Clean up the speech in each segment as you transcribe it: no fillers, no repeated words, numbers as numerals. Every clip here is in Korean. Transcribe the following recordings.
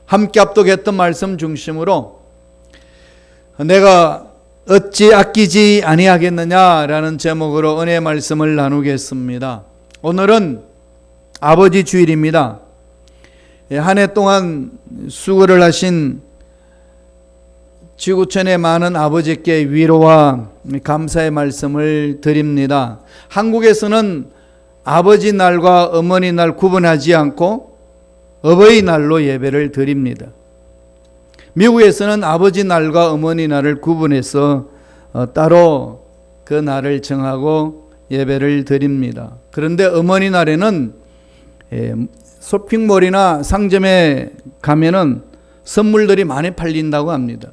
함께 합독했던 말씀 중심으로 내가 어찌 아끼지 아니하겠느냐라는 제목으로 은혜의 말씀을 나누겠습니다. 오늘은 아버지 주일입니다. 한 해 동안 수고를 하신 지구촌의 많은 아버지께 위로와 감사의 말씀을 드립니다. 한국에서는 아버지 날과 어머니 날 구분하지 않고 어버이날로 예배를 드립니다. 미국에서는 아버지 날과 어머니 날을 구분해서 따로 그 날을 정하고 예배를 드립니다. 그런데 어머니 날에는 쇼핑몰이나 상점에 가면은 선물들이 많이 팔린다고 합니다.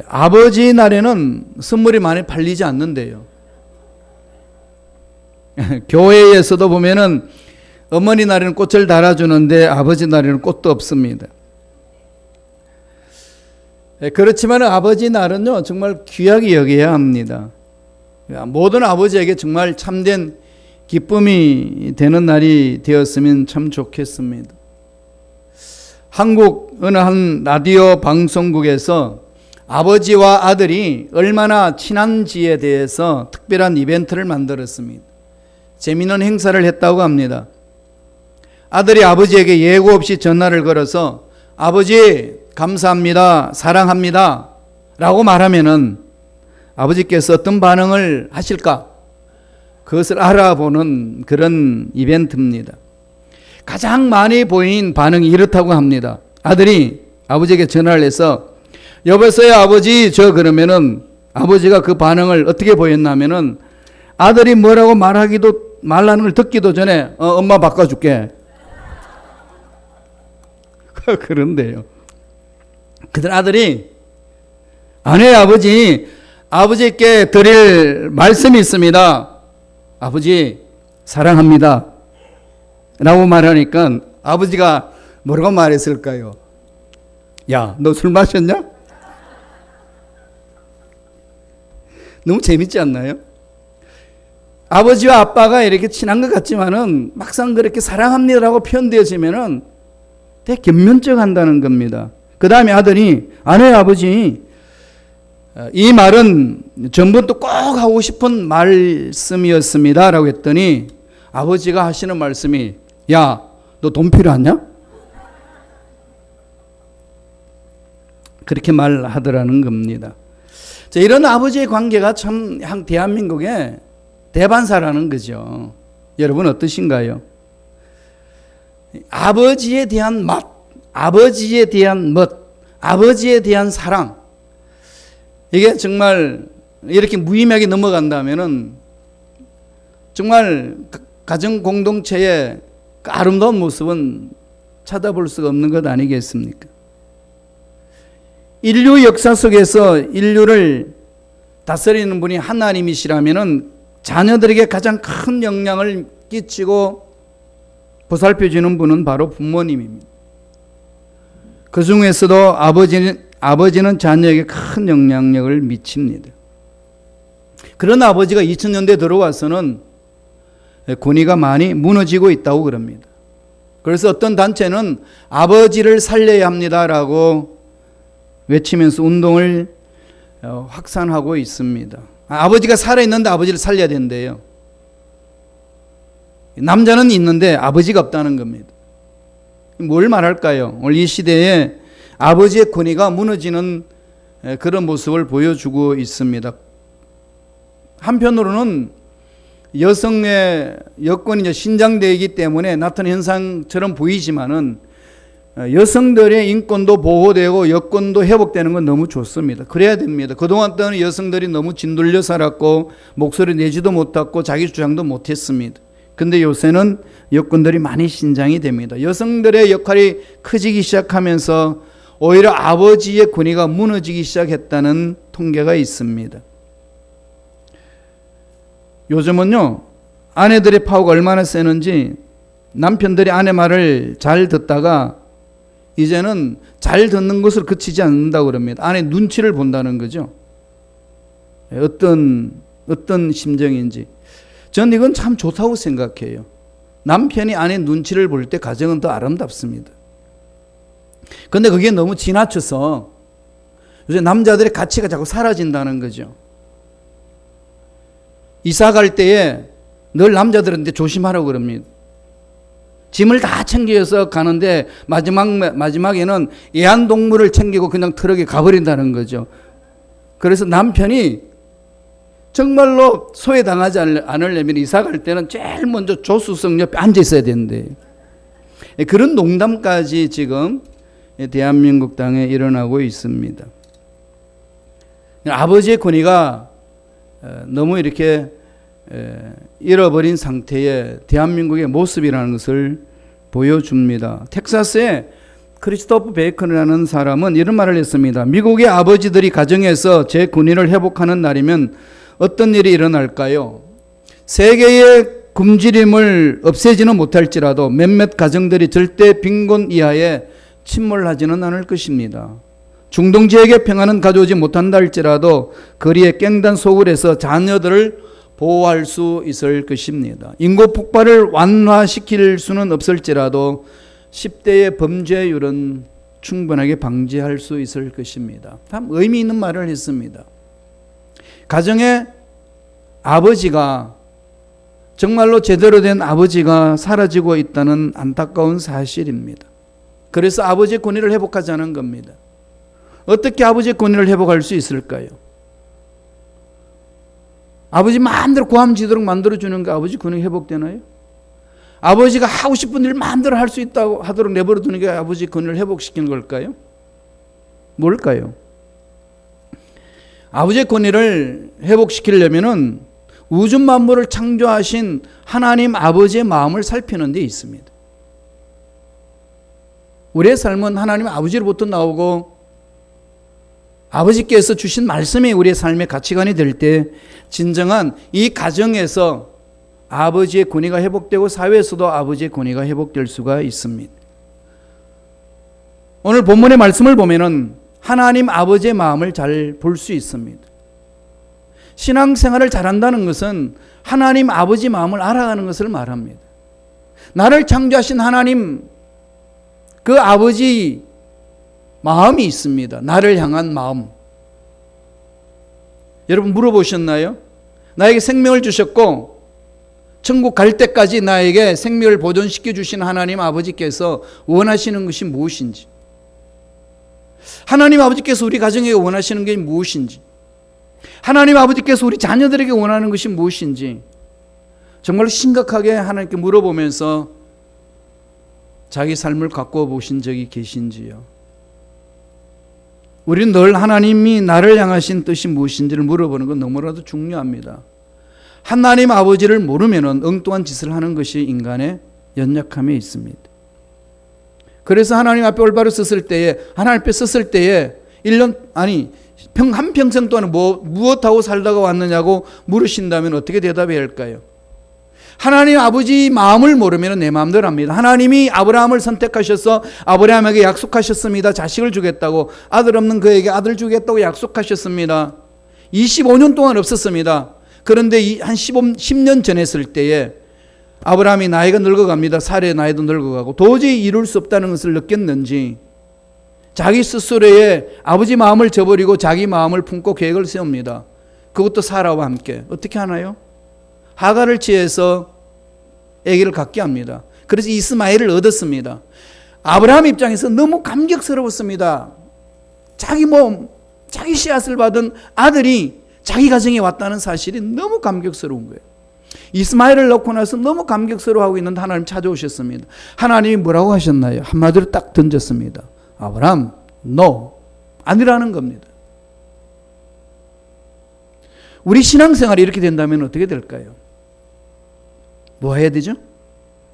아버지 날에는 선물이 많이 팔리지 않는데요. 교회에서도 보면은 어머니 날에는 꽃을 달아주는데 아버지 날에는 꽃도 없습니다. 그렇지만 아버지 날은요, 정말 귀하게 여겨야 합니다. 모든 아버지에게 정말 참된 기쁨이 되는 날이 되었으면 참 좋겠습니다. 한국 어느 한 라디오 방송국에서 아버지와 아들이 얼마나 친한지에 대해서 특별한 이벤트를 만들었습니다. 재미있는 행사를 했다고 합니다. 아들이 아버지에게 예고 없이 전화를 걸어서 아버지 감사합니다, 사랑합니다 라고 말하면은 아버지께서 어떤 반응을 하실까? 그것을 알아보는 그런 이벤트입니다. 가장 많이 보인 반응이 이렇다고 합니다. 아들이 아버지에게 전화를 해서 여보세요 아버지, 저 그러면은 아버지가 그 반응을 어떻게 보였냐면은 아들이 뭐라고 말하는 걸 듣기도 전에 엄마 바꿔줄게. 그런데요. 그들 아들이 아네 아버지, 아버지께 드릴 말씀이 있습니다. 아버지 사랑합니다 라고 말하니까 아버지가 뭐라고 말했을까요? 야, 너 술 마셨냐? 너무 재밌지 않나요? 아버지와 아빠가 이렇게 친한 것 같지만은 막상 그렇게 사랑합니다라고 표현되어지면은 되게 견면쩍한다는 겁니다. 그 다음에 아들이 아네 아버지, 이 말은 전부터 꼭 하고 싶은 말씀이었습니다 라고 했더니 아버지가 하시는 말씀이 야, 너 돈 필요하냐? 그렇게 말하더라는 겁니다. 자, 이런 아버지의 관계가 참 대한민국의 대반사라는 거죠. 여러분 어떠신가요? 아버지에 대한 맛, 아버지에 대한 멋, 아버지에 대한 사랑, 이게 정말 이렇게 무의미하게 넘어간다면은 정말 가정 공동체의 그 아름다운 모습은 찾아볼 수가 없는 것 아니겠습니까? 인류 역사 속에서 인류를 다스리는 분이 하나님이시라면은 자녀들에게 가장 큰 영향을 끼치고 보살펴주는 분은 바로 부모님입니다. 그 중에서도 아버지는 자녀에게 큰 영향력을 미칩니다. 그런 아버지가 2000년대에 들어와서는 권위가 많이 무너지고 있다고 그럽니다. 그래서 어떤 단체는 아버지를 살려야 합니다라고 외치면서 운동을 확산하고 있습니다. 아버지가 살아있는데 아버지를 살려야 된대요. 남자는 있는데 아버지가 없다는 겁니다. 뭘 말할까요? 오늘 이 시대에 아버지의 권위가 무너지는 그런 모습을 보여주고 있습니다. 한편으로는 여성의 여건이 이제 신장되기 때문에 나타나는 현상처럼 보이지만은 여성들의 인권도 보호되고 여건도 회복되는 건 너무 좋습니다. 그래야 됩니다. 그동안 때는 여성들이 너무 짓눌려 살았고 목소리 내지도 못했고 자기 주장도 못했습니다. 근데 요새는 여건들이 많이 신장이 됩니다. 여성들의 역할이 커지기 시작하면서 오히려 아버지의 권위가 무너지기 시작했다는 통계가 있습니다. 요즘은요, 아내들의 파워가 얼마나 세는지 남편들이 아내 말을 잘 듣다가 이제는 잘 듣는 것을 그치지 않는다고 그럽니다. 아내 눈치를 본다는 거죠. 어떤 심정인지. 저는 이건 참 좋다고 생각해요. 남편이 아내 눈치를 볼 때 가정은 더 아름답습니다. 근데 그게 너무 지나쳐서 요새 남자들의 가치가 자꾸 사라진다는 거죠. 이사 갈 때에 늘 남자들한테 조심하라고 그럽니다. 짐을 다 챙겨서 가는데 마지막에는 애완동물을 챙기고 그냥 트럭에 가버린다는 거죠. 그래서 남편이 정말로 소외당하지 않으려면 이사 갈 때는 제일 먼저 조수석 옆에 앉아 있어야 되는데, 그런 농담까지 지금 대한민국 땅에 일어나고 있습니다. 아버지의 권위가 너무 이렇게 잃어버린 상태의 대한민국의 모습이라는 것을 보여줍니다. 텍사스의 크리스토프 베이컨이라는 사람은 이런 말을 했습니다. 미국의 아버지들이 가정에서 제 권위를 회복하는 날이면 어떤 일이 일어날까요? 세계의 굶주림을 없애지는 못할지라도 몇몇 가정들이 절대 빈곤 이하에 침몰하지는 않을 것입니다. 중동 지역에 평화는 가져오지 못한다 할지라도 거리에 깽단 소굴에서 자녀들을 보호할 수 있을 것입니다. 인구 폭발을 완화시킬 수는 없을지라도 10대의 범죄율은 충분하게 방지할 수 있을 것입니다. 참 의미 있는 말을 했습니다. 가정의 아버지가, 정말로 제대로 된 아버지가 사라지고 있다는 안타까운 사실입니다. 그래서 아버지의 권위를 회복하자는 겁니다. 어떻게 아버지의 권위를 회복할 수 있을까요? 아버지 마음대로 고함지도록 만들어주는 게 아버지 권위 회복되나요? 아버지가 하고 싶은 일 마음대로 할 수 있다고 하도록 내버려 두는 게 아버지 권위를 회복시키는 걸까요? 뭘까요? 아버지의 권위를 회복시키려면은 우주 만물을 창조하신 하나님 아버지의 마음을 살피는 데 있습니다. 우리의 삶은 하나님 아버지로부터 나오고 아버지께서 주신 말씀이 우리의 삶의 가치관이 될 때 진정한 이 가정에서 아버지의 권위가 회복되고 사회에서도 아버지의 권위가 회복될 수가 있습니다. 오늘 본문의 말씀을 보면은 하나님 아버지의 마음을 잘 볼 수 있습니다. 신앙생활을 잘한다는 것은 하나님 아버지 마음을 알아가는 것을 말합니다. 나를 창조하신 하나님, 그 아버지 마음이 있습니다. 나를 향한 마음. 여러분 물어보셨나요? 나에게 생명을 주셨고 천국 갈 때까지 나에게 생명을 보존시켜 주신 하나님 아버지께서 원하시는 것이 무엇인지, 하나님 아버지께서 우리 가정에게 원하시는 게 무엇인지, 하나님 아버지께서 우리 자녀들에게 원하는 것이 무엇인지 정말 심각하게 하나님께 물어보면서 자기 삶을 바꿔 보신 적이 계신지요? 우리는 늘 하나님이 나를 향하신 뜻이 무엇인지를 물어보는 건 너무나도 중요합니다. 하나님 아버지를 모르면 엉뚱한 짓을 하는 것이 인간의 연약함에 있습니다. 그래서 하나님 앞에 올바로 섰을 때에, 하나님 앞에 섰을 때에 1년, 아니 한평생 동안 무엇하고 살다가 왔느냐고 물으신다면 어떻게 대답해야 할까요? 하나님 아버지 마음을 모르면 내 마음대로 합니다. 하나님이 아브라함을 선택하셔서 아브라함에게 약속하셨습니다. 자식을 주겠다고, 아들 없는 그에게 아들 주겠다고 약속하셨습니다. 25년 동안 없었습니다. 그런데 한 10년 전했을 때에 아브라함이 나이가 늙어갑니다. 사례의 나이도 늙어가고 도저히 이룰 수 없다는 것을 느꼈는지 자기 스스로의 아버지 마음을 저버리고 자기 마음을 품고 계획을 세웁니다. 그것도 사라와 함께. 어떻게 하나요? 하갈을 취해서 아기를 갖게 합니다. 그래서 이스마엘을 얻었습니다. 아브라함 입장에서 너무 감격스러웠습니다. 자기 씨앗을 받은 아들이 자기 가정에 왔다는 사실이 너무 감격스러운 거예요. 이스마엘을 낳고 나서 너무 감격스러워하고 있는데 하나님 찾아오셨습니다. 하나님이 뭐라고 하셨나요? 한마디로 딱 던졌습니다. 아브라함, 너 아니라는 겁니다. 우리 신앙생활이 이렇게 된다면 어떻게 될까요? 뭐 해야 되죠?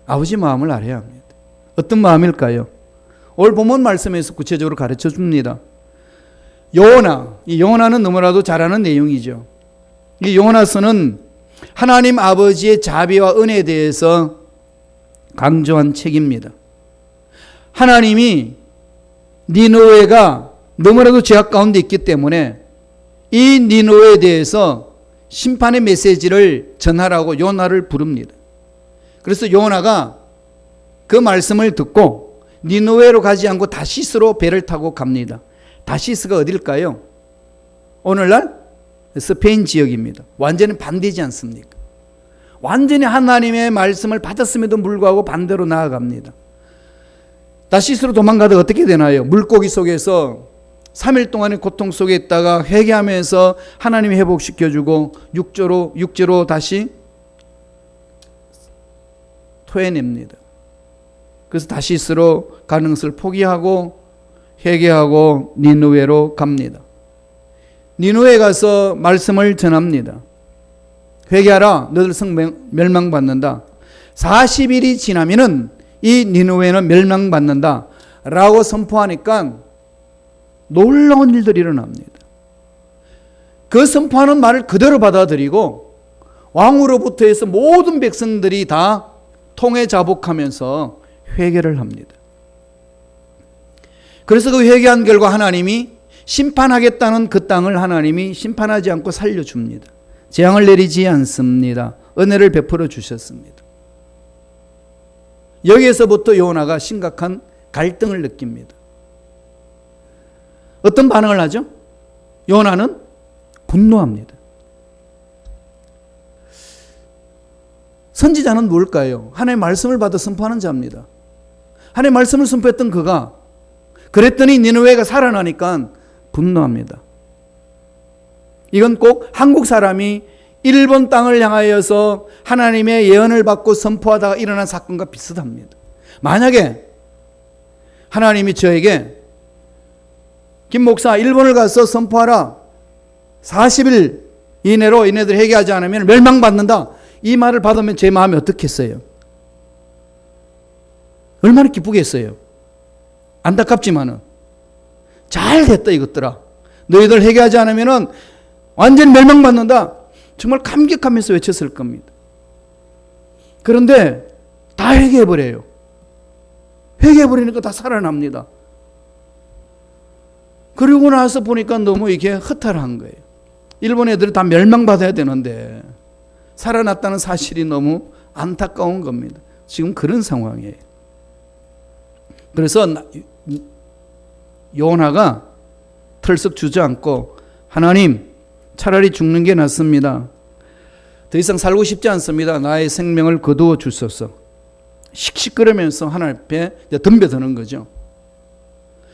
아버지 마음을 알아야 합니다. 어떤 마음일까요? 오늘 본문 말씀에서 구체적으로 가르쳐 줍니다. 이 요나는 너무나도 잘 아는 내용이죠. 이 요나서는 하나님 아버지의 자비와 은혜에 대해서 강조한 책입니다. 하나님이 니느웨가 너무나도 죄악 가운데 있기 때문에 이 니느웨에 대해서 심판의 메시지를 전하라고 요나를 부릅니다. 그래서 요나가 그 말씀을 듣고 니느웨로 가지 않고 다시스로 배를 타고 갑니다. 다시스가 어딜까요? 오늘날 스페인 지역입니다. 완전히 반대지 않습니까? 완전히 하나님의 말씀을 받았음에도 불구하고 반대로 나아갑니다. 다시스로 도망가다 어떻게 되나요? 물고기 속에서 3일 동안의 고통 속에 있다가 회개하면서 하나님이 회복시켜주고 육지로 다시 토해냅니다. 그래서 다시스로 가는 것을 포기하고 회개하고 니느웨로 갑니다. 니느웨에 가서 말씀을 전합니다. 회개하라, 너들 성 멸망받는다. 40일이 지나면은 이 니느웨는 멸망받는다 라고 선포하니까 놀라운 일들이 일어납니다. 그 선포하는 말을 그대로 받아들이고 왕으로부터 해서 모든 백성들이 다 통해 자복하면서 회개를 합니다. 그래서 그 회개한 결과 하나님이 심판하겠다는 그 땅을 하나님이 심판하지 않고 살려줍니다. 재앙을 내리지 않습니다. 은혜를 베풀어 주셨습니다. 여기에서부터 요나가 심각한 갈등을 느낍니다. 어떤 반응을 하죠? 요나는 분노합니다. 선지자는 뭘까요? 하나님의 말씀을 받아 선포하는 자입니다. 하나님의 말씀을 선포했던 그가 그랬더니 니느웨가 살아나니까 분노합니다. 이건 꼭 한국 사람이 일본 땅을 향하여서 하나님의 예언을 받고 선포하다가 일어난 사건과 비슷합니다. 만약에 하나님이 저에게 김 목사 일본을 가서 선포하라, 40일 이내로 얘네들 회개하지 않으면 멸망받는다, 이 말을 받으면 제 마음이 어떻겠어요? 얼마나 기쁘겠어요? 안타깝지만은 잘 됐다 이것들아, 너희들 회개하지 않으면 완전히 멸망받는다, 정말 감격하면서 외쳤을 겁니다. 그런데 다 회개해버려요. 회개해버리니까 다 살아납니다. 그리고 나서 보니까 너무 이게 허탈한 거예요. 일본 애들이 다 멸망받아야 되는데 살아났다는 사실이 너무 안타까운 겁니다. 지금 그런 상황이에요. 그래서 요나가 털썩 주저앉고, 하나님 차라리 죽는 게 낫습니다. 더 이상 살고 싶지 않습니다. 나의 생명을 거두어 주소서. 씩씩거리면서 하나님 앞에 덤벼드는 거죠.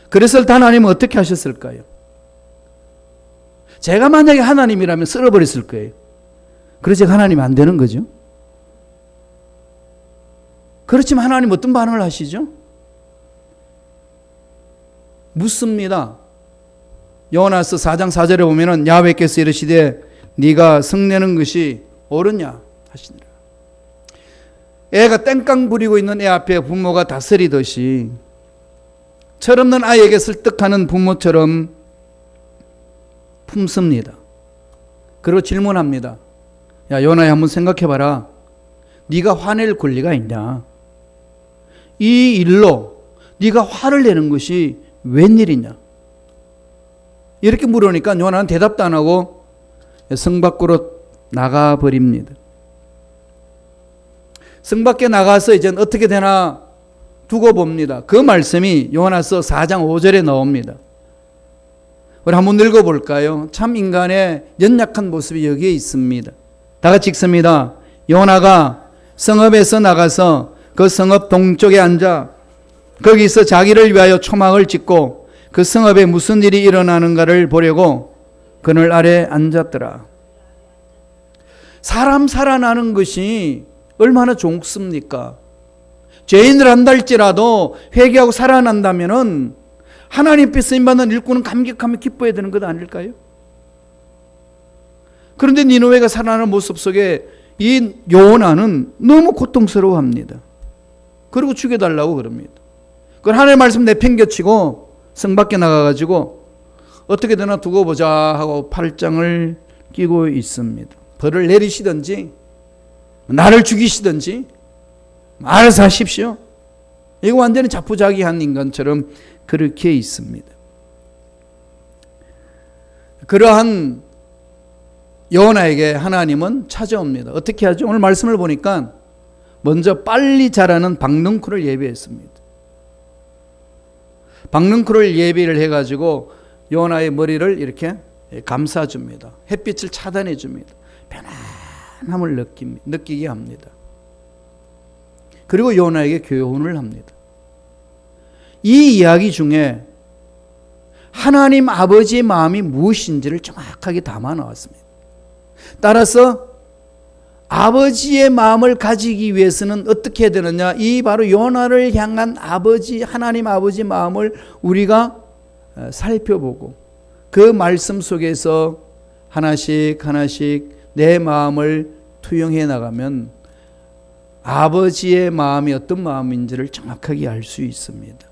그래서 하나님은 어떻게 하셨을까요? 제가 만약에 하나님이라면 쓸어버렸을 거예요. 그래서 하나님이 안 되는 거죠. 그렇지만 하나님 어떤 반응을 하시죠? 묻습니다. 요나서 4장 4절에 보면은 야훼께서 이르시되 네가 성내는 것이 옳으냐 하시니라. 애가 땡깡 부리고 있는 애 앞에 부모가 다스리듯이 철없는 아이에게 설득하는 부모처럼 품습니다. 그리고 질문합니다. 야 요나야, 한번 생각해봐라. 네가 화낼 권리가 있냐? 이 일로 네가 화를 내는 것이 웬일이냐? 이렇게 물으니까 요나는 대답도 안 하고 성 밖으로 나가버립니다. 성 밖에 나가서 이제 어떻게 되나 두고 봅니다. 그 말씀이 요나서 4장 5절에 나옵니다. 우리 한번 읽어볼까요? 참 인간의 연약한 모습이 여기에 있습니다. 다 같이 읽습니다. 요나가 성읍에서 나가서 그 성읍 동쪽에 앉아 거기서 자기를 위하여 초막을 짓고 그 성읍에 무슨 일이 일어나는가를 보려고 그늘 아래 앉았더라. 사람 살아나는 것이 얼마나 좋습니까? 죄인을 한다 할지라도 회개하고 살아난다면은 하나님께 쓰임받는 일꾼은 감격하며 기뻐해야 되는 것 아닐까요? 그런데 니느웨가 살아나는 모습 속에 이 요나는 너무 고통스러워합니다. 그리고 죽여달라고 그럽니다. 그걸 하나님의 말씀 내팽겨치고 성 밖에 나가가지고 어떻게 되나 두고 보자 하고 팔짱을 끼고 있습니다. 벌을 내리시든지 나를 죽이시든지 알아서 하십시오. 이거 완전히 자포자기한 인간처럼 그렇게 있습니다. 그러한 요나에게 하나님은 찾아옵니다. 어떻게 하죠? 오늘 말씀을 보니까 먼저 빨리 자라는 박넝쿨을 예배했습니다. 박능쿨을 예비를 해가지고 요나의 머리를 이렇게 감싸줍니다. 햇빛을 차단해 줍니다. 편안함을 느끼게 합니다. 그리고 요나에게 교훈을 합니다. 이 이야기 중에 하나님 아버지의 마음이 무엇인지를 정확하게 담아 나왔습니다. 따라서 아버지의 마음을 가지기 위해서는 어떻게 해야 되느냐? 이 바로 요나를 향한 하나님 아버지의 마음을 우리가 살펴보고 그 말씀 속에서 하나씩 하나씩 내 마음을 투영해 나가면 아버지의 마음이 어떤 마음인지를 정확하게 알 수 있습니다.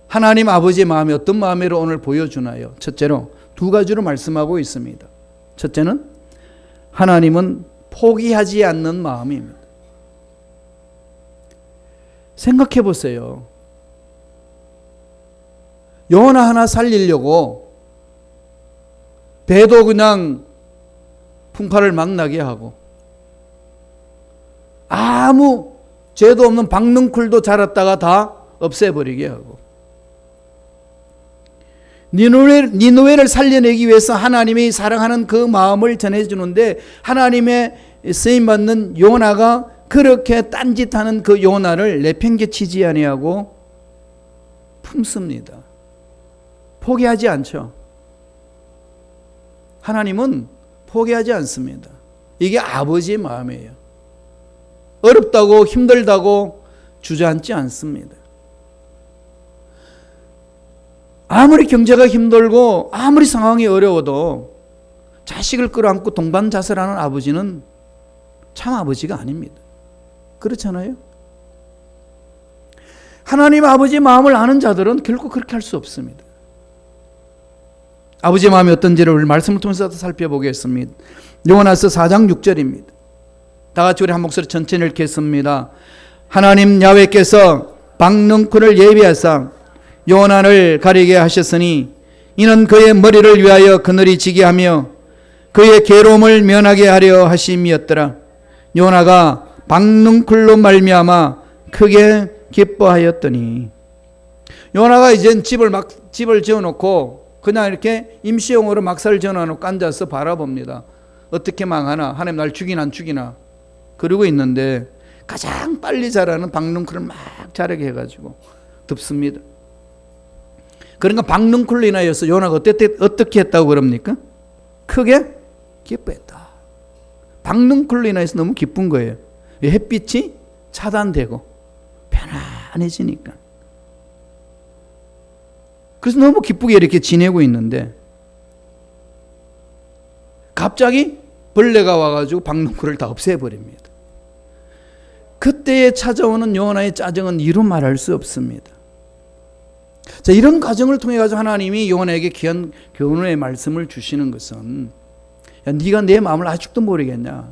하나님 아버지의 마음이 어떤 마음으로 오늘 보여주나요? 첫째로 두 가지로 말씀하고 있습니다. 첫째는 하나님은 포기하지 않는 마음입니다. 생각해 보세요. 요나 하나 살리려고 배도 그냥 풍파를 막 나게 하고 아무 죄도 없는 박능쿨도 자랐다가 다 없애버리게 하고 니느웨를 살려내기 위해서 하나님이 사랑하는 그 마음을 전해주는데 하나님의 쓰임받는 요나가 그렇게 딴짓하는 그 요나를 내팽개치지 아니하고 품습니다. 포기하지 않죠. 하나님은 포기하지 않습니다. 이게 아버지의 마음이에요. 어렵다고 힘들다고 주저앉지 않습니다. 아무리 경제가 힘들고 아무리 상황이 어려워도 자식을 끌어안고 동반자살하는 아버지는 참 아버지가 아닙니다. 그렇잖아요? 하나님 아버지의 마음을 아는 자들은 결코 그렇게 할 수 없습니다. 아버지의 마음이 어떤지를 우리 말씀을 통해서 살펴보겠습니다. 요나서 4장 6절입니다. 다 같이 우리 한 목소리 천천히 읽겠습니다. 하나님 야훼께서 박능쿨을 예비하사 요나를 가리게 하셨으니 이는 그의 머리를 위하여 그늘이 지게 하며 그의 괴로움을 면하게 하려 하심이었더라. 요나가 박능쿨로 말미암아 크게 기뻐하였더니 요나가 이젠 집을 지어놓고 그냥 이렇게 임시용으로 막사를 지어놓고 앉아서 바라봅니다. 어떻게 망하나? 하나님 날 죽이나 안 죽이나? 그러고 있는데 가장 빨리 자라는 박능쿨을 막 자라게 해가지고 덮습니다. 그러니까 박능쿨로 인하여서 요나가 어떻게 했다고 그럽니까? 크게 기뻐했다. 박능쿨로 인하여서 너무 기쁜 거예요. 햇빛이 차단되고 편안해지니까. 그래서 너무 기쁘게 이렇게 지내고 있는데 갑자기 벌레가 와가지고 박능쿨을 다 없애버립니다. 그때에 찾아오는 요나의 짜증은 이루 말할 수 없습니다. 자, 이런 과정을 통해 가지고 하나님이 요나에게 귀한 교훈의 말씀을 주시는 것은 야, 네가 내 마음을 아직도 모르겠냐?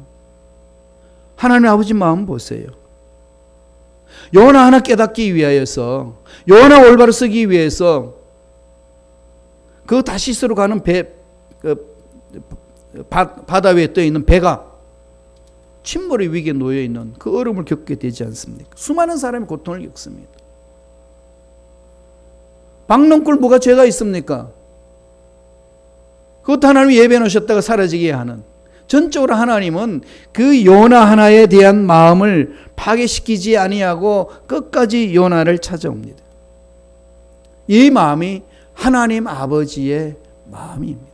하나님 아버지 마음 보세요. 요나 하나 깨닫기 위하여서 요나 올바로 쓰기 위해서 그 다시스로 가는 바다 위에 떠 있는 배가 침몰의 위기에 놓여 있는 그 어려움을 겪게 되지 않습니까? 수많은 사람이 고통을 겪습니다. 박능쿨 뭐가 죄가 있습니까? 그것도 하나님이 예배해 놓으셨다가 사라지게 하는. 전적으로 하나님은 그 요나 하나에 대한 마음을 파괴시키지 아니하고 끝까지 요나를 찾아옵니다. 이 마음이 하나님 아버지의 마음입니다.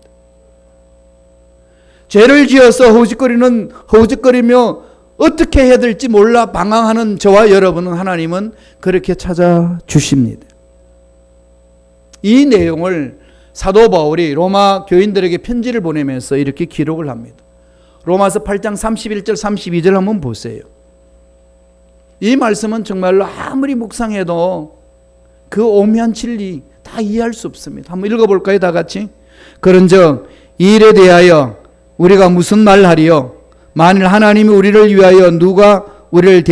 죄를 지어서 허우적거리며 어떻게 해야 될지 몰라 방황하는 저와 여러분은 하나님은 그렇게 찾아주십니다. 이 내용을 사도 바울이 로마 교인들에게 편지를 보내면서 이렇게 기록을 합니다. 로마서 8장 31절 32절 한번 보세요. 이 말씀은 정말로 아무리 묵상해도 그 오묘한 진리 다 이해할 수 없습니다. 한번 읽어볼까요? 다 같이. 그런즉 이 일에 대하여 우리가 무슨 말하리요? 만일 하나님이 우리를 위하여 누가 우리를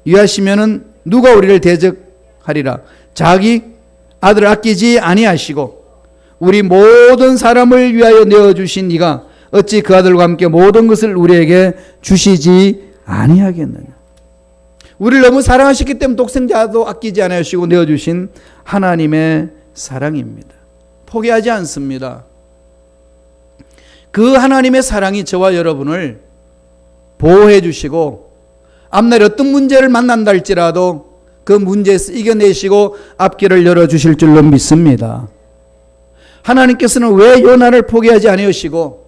위하시면은 누가 우리를 대적하리라. 자기 아들을 아끼지 아니하시고 우리 모든 사람을 위하여 내어주신 이가 어찌 그 아들과 함께 모든 것을 우리에게 주시지 아니하겠느냐. 우리를 너무 사랑하셨기 때문에 독생자도 아끼지 않으시고 내어주신 하나님의 사랑입니다. 포기하지 않습니다. 그 하나님의 사랑이 저와 여러분을 보호해 주시고 앞날 어떤 문제를 만난다 할지라도 그 문제에서 이겨내시고 앞길을 열어주실 줄로 믿습니다. 하나님께서는 왜 요나를 포기하지 않으시고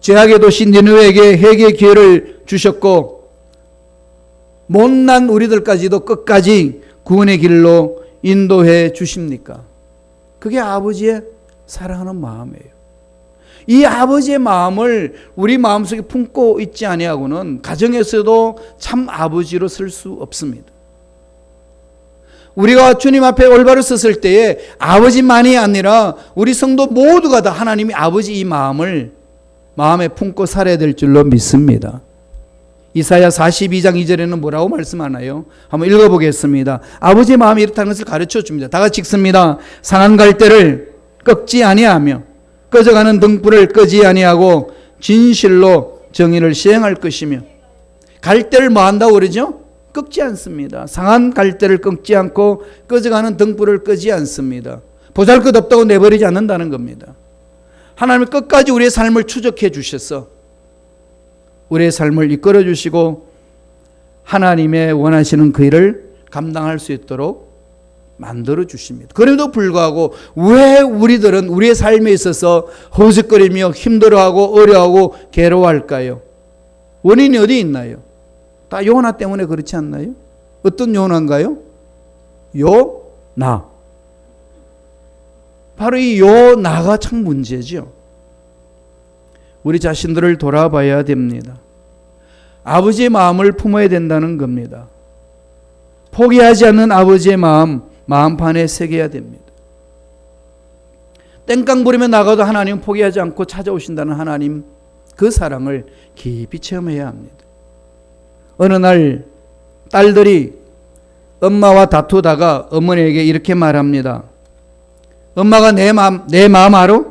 죄악의 도시 니느웨에게 회개의 기회를 주셨고 못난 우리들까지도 끝까지 구원의 길로 인도해 주십니까? 그게 아버지의 사랑하는 마음이에요. 이 아버지의 마음을 우리 마음속에 품고 있지 아니하고는 가정에서도 참 아버지로 설 수 없습니다. 우리가 주님 앞에 올바로 섰을 때에 아버지만이 아니라 우리 성도 모두가 다 하나님이 아버지 이 마음을 마음에 품고 살아야 될 줄로 믿습니다. 이사야 42장 2절에는 뭐라고 말씀하나요? 한번 읽어보겠습니다. 아버지의 마음이 이렇다는 것을 가르쳐 줍니다. 다 같이 읽습니다. 상한 갈대를 꺾지 아니하며 꺼져가는 등불을 끄지 아니하고 진실로 정의를 시행할 것이며. 갈대를 뭐 한다고 그러죠? 꺾지 않습니다. 상한 갈대를 꺾지 않고 꺼져가는 등불을 끄지 않습니다. 보잘것없다고 내버리지 않는다는 겁니다. 하나님은 끝까지 우리의 삶을 추적해 주셔서 우리의 삶을 이끌어 주시고 하나님의 원하시는 그 일을 감당할 수 있도록 만들어 주십니다. 그래도 불구하고 왜 우리들은 우리의 삶에 있어서 허우적거리며 힘들어하고 어려워하고 괴로워할까요? 원인이 어디 있나요? 다 요나 때문에 그렇지 않나요? 어떤 요나인가요? 요나. 바로 이 요나가 참 문제죠. 우리 자신들을 돌아봐야 됩니다. 아버지의 마음을 품어야 된다는 겁니다. 포기하지 않는 아버지의 마음판에 새겨야 됩니다. 땡깡 부리며 나가도 하나님은 포기하지 않고 찾아오신다는 하나님, 그 사랑을 깊이 체험해야 합니다. 어느 날 딸들이 엄마와 다투다가 어머니에게 이렇게 말합니다. 엄마가 내 마음 알아?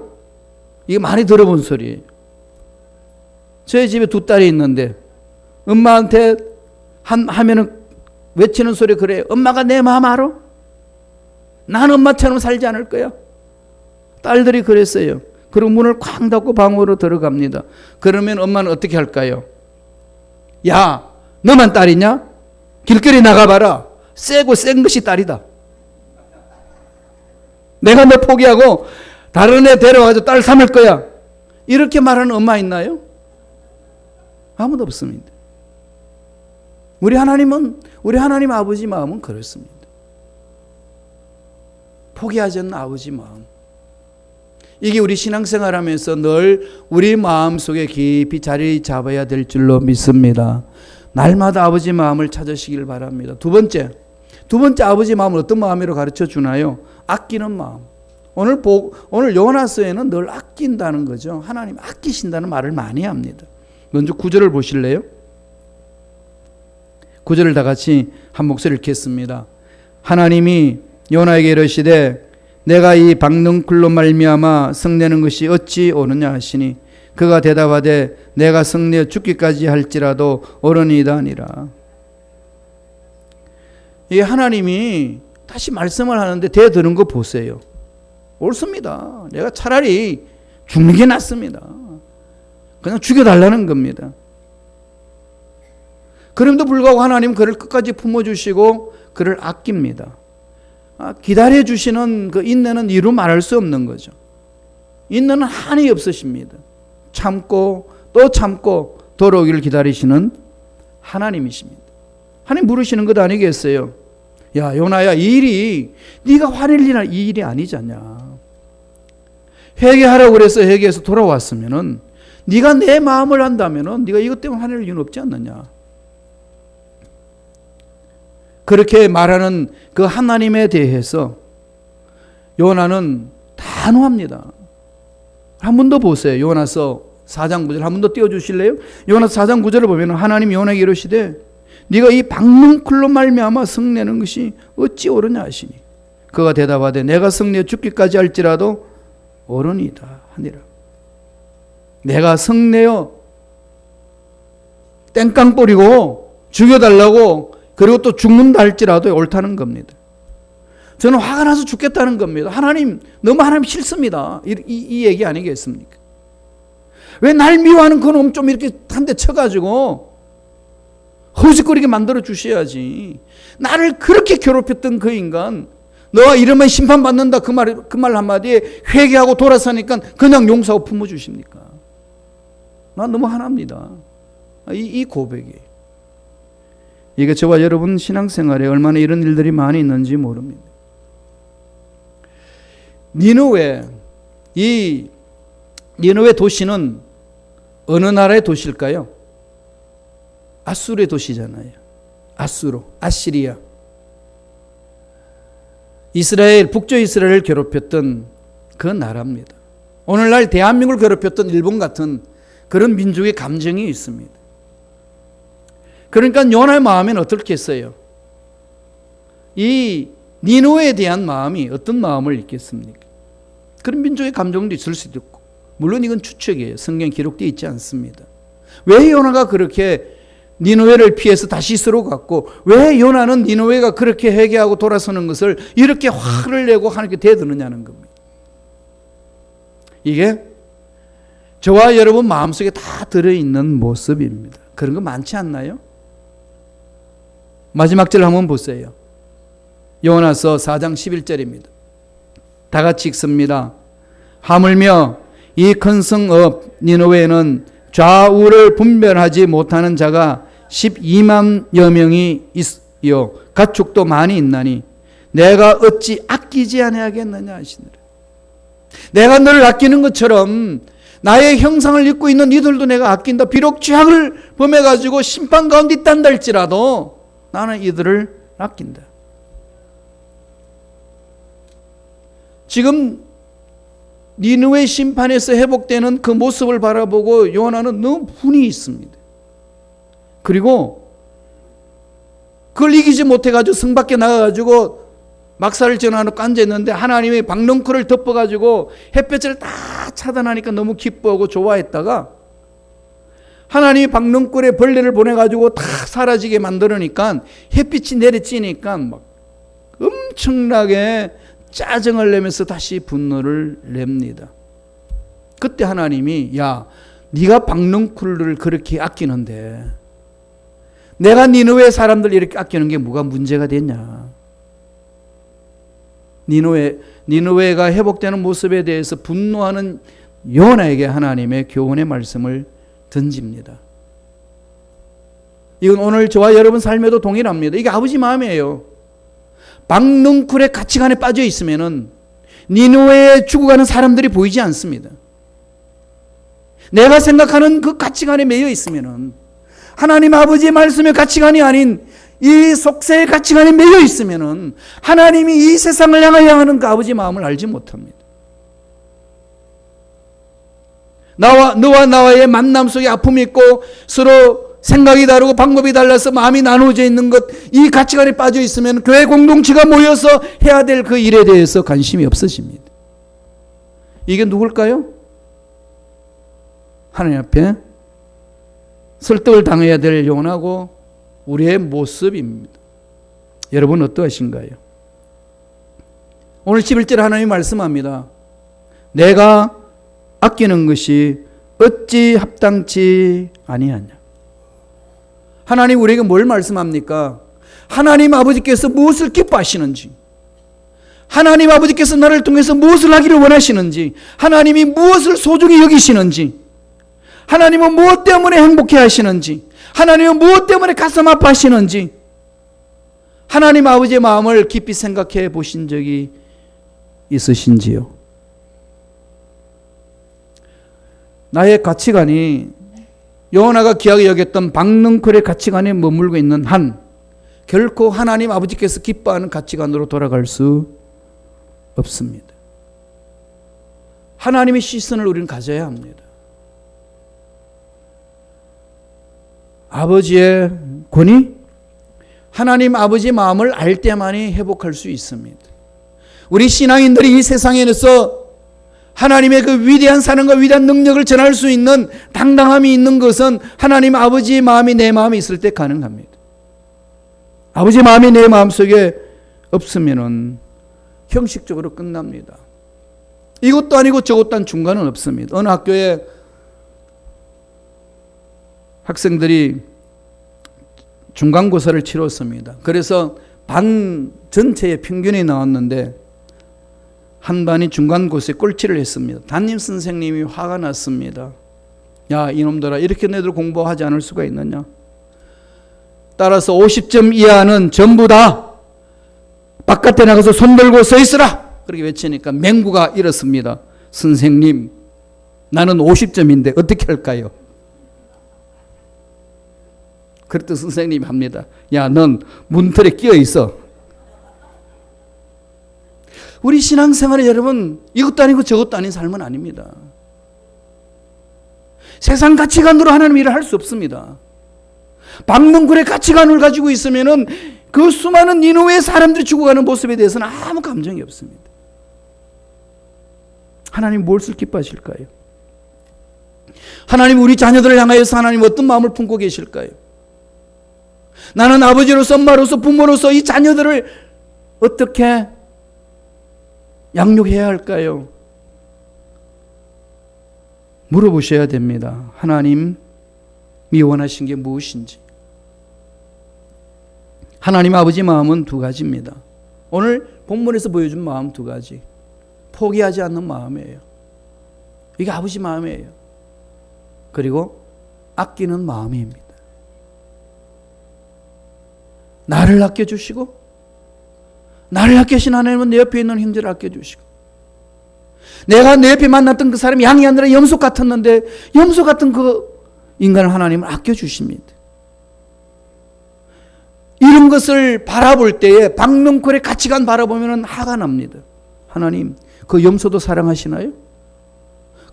이거 많이 들어본 소리예요. 저희 집에 두 딸이 있는데 엄마한테 하면은 외치는 소리 그래요. 엄마가 내 마음 알아? 난 엄마처럼 살지 않을 거야. 딸들이 그랬어요. 그리고 문을 쾅 닫고 방으로 들어갑니다. 그러면 엄마는 어떻게 할까요? 야, 너만 딸이냐? 길거리 나가봐라. 세고 센 것이 딸이다. 내가 너 포기하고 다른 애 데려와서 딸 삼을 거야. 이렇게 말하는 엄마 있나요? 아무도 없습니다. 우리 하나님 아버지 마음은 그렇습니다. 포기하지 않는 아버지 마음. 이게 우리 신앙생활하면서 늘 우리 마음속에 깊이 자리 잡아야 될 줄로 믿습니다. 날마다 아버지 마음을 찾으시길 바랍니다. 두 번째 아버지 마음은 어떤 마음으로 가르쳐 주나요? 아끼는 마음. 오늘 요나서에는 늘 아낀다는 거죠. 하나님 아끼신다는 말을 많이 합니다. 먼저 9절을 보실래요? 9절을 다 같이 한 목소리 읽겠습니다. 하나님이 요나에게 이르시되 내가 이 박능쿨로 말미암아 성내는 것이 어찌 옳으냐 하시니 그가 대답하되 내가 성내어 죽기까지 할지라도 옳으니이다 하니라. 이 하나님이 다시 말씀을 하는데 대드는 거 보세요. 옳습니다. 내가 차라리 죽는 게 낫습니다. 그냥 죽여달라는 겁니다. 그럼에도 불구하고 하나님 그를 끝까지 품어주시고 그를 아낍니다. 기다려주시는 그 인내는 이루 말할 수 없는 거죠. 인내는 한이 없으십니다. 참고 또 참고 돌아오기를 기다리시는 하나님이십니다. 하나님 물으시는 것 아니겠어요? 야 요나야, 이 일이 네가 화낼 이 일이 아니잖냐. 회개하라고 그래서 회개해서 돌아왔으면은 네가 내 마음을 안다면은 네가 이것 때문에 화낼 이유는 없지 않느냐. 그렇게 말하는 그 하나님에 대해서 요나는 단호합니다. 한 번 더 보세요. 요나서 4장 9절 한 번 더 띄워주실래요? 요나서 4장 9절을 보면 하나님 요나에게 이르시되 네가 이 박능쿨로 말미암아 성내는 것이 어찌 옳으냐 하시니 그가 대답하되 내가 성내어 죽기까지 할지라도 옳으니이다 하니라. 내가 성내어 땡깡 뿌리고 죽여달라고 그리고 또 죽는다 할지라도 옳다는 겁니다. 저는 화가 나서 죽겠다는 겁니다. 하나님, 너무 하나님 싫습니다. 이 얘기 아니겠습니까? 왜 날 미워하는 그놈 좀 이렇게 한 대 쳐가지고 허짓거리게 만들어 주셔야지. 나를 그렇게 괴롭혔던 그 인간, 너와 이러면 심판받는다 그 말 한마디에 회개하고 돌아서니까 그냥 용서하고 품어주십니까? 난 너무 화납니다. 이 고백이. 이게 저와 여러분 신앙생활에 얼마나 이런 일들이 많이 있는지 모릅니다. 니느웨, 이 니느웨 도시는 어느 나라의 도시일까요? 아수르의 도시잖아요. 아시리아. 이스라엘, 북쪽 이스라엘을 괴롭혔던 그 나라입니다. 오늘날 대한민국을 괴롭혔던 일본 같은 그런 민족의 감정이 있습니다. 그러니까 요나의 마음에는 어떻겠어요? 이 니느웨에 대한 마음이 어떤 마음을 있겠습니까? 그런 민족의 감정도 있을 수도 있고, 물론 이건 추측이에요. 성경에 기록되어 있지 않습니다. 왜 요나가 그렇게 니느웨를 피해서 다시스로 갔고, 왜 요나는 니느웨가 그렇게 회개하고 돌아서는 것을 이렇게 화를 내고 하나님께 대드느냐는 겁니다. 이게 저와 여러분 마음속에 다 들어있는 모습입니다. 그런 거 많지 않나요? 마지막 절 한번 보세요. 요나서 4장 11절입니다. 다 같이 읽습니다. 하물며 이 큰 성읍 니느웨에는 좌우를 분별하지 못하는 자가 12만여 명이 있으요 가축도 많이 있나니 내가 어찌 아끼지 아니하겠느냐 하시느라. 내가 너를 아끼는 것처럼 나의 형상을 입고 있는 이들도 내가 아낀다. 비록 죄악을 범해가지고 심판 가운데 있단다 할지라도 나는 이들을 아낀다. 지금 니느웨 심판에서 회복되는 그 모습을 바라보고 요나는 너무 분이 있습니다. 그리고 그걸 이기지 못해가지고 성 밖에 나가가지고 막사를 전하놓고 앉아있는데 하나님의 박넝쿨을 덮어가지고 햇볕을 다 차단하니까 너무 기뻐하고 좋아했다가 하나님이 박넝쿨에 벌레를 보내가지고 다 사라지게 만들으니까 햇빛이 내리쬐니까 막 엄청나게 짜증을 내면서 다시 분노를 냅니다. 그때 하나님이 야, 네가 박넝쿨을 그렇게 아끼는데 내가 니느웨 사람들 이렇게 아끼는 게 뭐가 문제가 됐냐. 니느웨가 회복되는 모습에 대해서 분노하는 요나에게 하나님의 교훈의 말씀을 던집니다. 이건 오늘 저와 여러분 삶에도 동일합니다. 이게 아버지 마음이에요. 박넝쿨의 가치관에 빠져 있으면은 니느웨에 죽어가는 사람들이 보이지 않습니다. 내가 생각하는 그 가치관에 매여 있으면은 하나님 아버지의 말씀의 가치관이 아닌 이 속세의 가치관에 매여 있으면은 하나님이 이 세상을 향하여 하는 그 아버지 마음을 알지 못합니다. 너와 나와의 만남 속에 아픔이 있고 서로 생각이 다르고 방법이 달라서 마음이 나누어져 있는 것, 이 가치관에 빠져 있으면 교회 공동체가 모여서 해야 될 그 일에 대해서 관심이 없어집니다. 이게 누굴까요? 하나님 앞에 설득을 당해야 될 요나고 우리의 모습입니다. 여러분 어떠하신가요? 오늘 11절 하나님이 말씀합니다. 내가 아끼는 것이 어찌 합당치 아니하냐. 하나님 우리에게 뭘 말씀합니까? 하나님 아버지께서 무엇을 기뻐하시는지, 하나님 아버지께서 나를 통해서 무엇을 하기를 원하시는지, 하나님이 무엇을 소중히 여기시는지, 하나님은 무엇 때문에 행복해 하시는지, 하나님은 무엇 때문에 가슴 아파하시는지, 하나님 아버지의 마음을 깊이 생각해 보신 적이 있으신지요? 나의 가치관이 요나가 귀하게 여겼던 박넝쿨의 가치관에 머물고 있는 한 결코 하나님 아버지께서 기뻐하는 가치관으로 돌아갈 수 없습니다. 하나님의 시선을 우리는 가져야 합니다. 아버지의 권위, 하나님 아버지의 마음을 알 때만이 회복할 수 있습니다. 우리 신앙인들이 이 세상에서 하나님의 그 위대한 사랑과 위대한 능력을 전할 수 있는 당당함이 있는 것은 하나님 아버지의 마음이 내 마음에 있을 때 가능합니다. 아버지 마음이 내 마음속에 없으면은 형식적으로 끝납니다. 이것도 아니고 저것도 아닌 중간은 없습니다. 어느 학교에 학생들이 중간고사를 치렀습니다. 그래서 반 전체의 평균이 나왔는데 한 반이 중간고사에 꼴찌를 했습니다. 담임 선생님이 화가 났습니다. 야, 이놈들아, 이렇게 너희들 공부하지 않을 수가 있느냐? 따라서 50점 이하는 전부 다 바깥에 나가서 손 들고 서 있으라! 그렇게 외치니까 맹구가 이렇습니다. 선생님, 나는 50점인데 어떻게 할까요? 그랬더니 선생님이 합니다. 야, 넌 문틀에 끼어 있어. 우리 신앙생활에 여러분, 이것도 아니고 저것도 아닌 삶은 아닙니다. 세상 가치관으로 하나님 일을 할 수 없습니다. 박능굴의 가치관을 가지고 있으면은 그 수많은 니느웨의 사람들이 죽어가는 모습에 대해서는 아무 감정이 없습니다. 하나님 무엇을 기뻐하실까요? 하나님 우리 자녀들을 향하여서 하나님 어떤 마음을 품고 계실까요? 나는 아버지로서 엄마로서 부모로서 이 자녀들을 어떻게 양육해야 할까요? 물어보셔야 됩니다. 하나님이 원하신 게 무엇인지. 하나님 아버지 마음은 두 가지입니다. 오늘 본문에서 보여준 마음 두 가지. 포기하지 않는 마음이에요. 이게 아버지 마음이에요. 그리고 아끼는 마음입니다. 나를 아껴주시고 나를 아끼신 하나님은 내 옆에 있는 형제를 아껴주시고 내가 내 옆에 만났던 그 사람이 양이 아니라 염소 같았는데 염소 같은 그 인간을 하나님은 아껴주십니다. 이런 것을 바라볼 때에 박능콜의 가치관 바라보면 화가 납니다. 하나님, 그 염소도 사랑하시나요?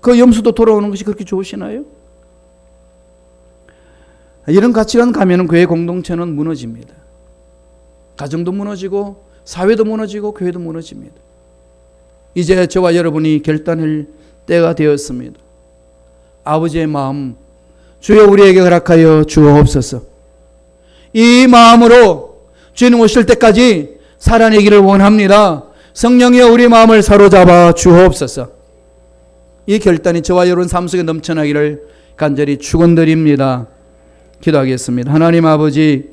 그 염소도 돌아오는 것이 그렇게 좋으시나요? 이런 가치관 가면은 교회 공동체는 무너집니다. 가정도 무너지고 사회도 무너지고 교회도 무너집니다. 이제 저와 여러분이 결단할 때가 되었습니다. 아버지의 마음, 주여 우리에게 허락하여 주옵소서. 이 마음으로 주님 오실 때까지 살아내기를 원합니다. 성령이여 우리 마음을 사로잡아 주옵소서. 이 결단이 저와 여러분 삶 속에 넘쳐나기를 간절히 축원드립니다. 기도하겠습니다. 하나님 아버지,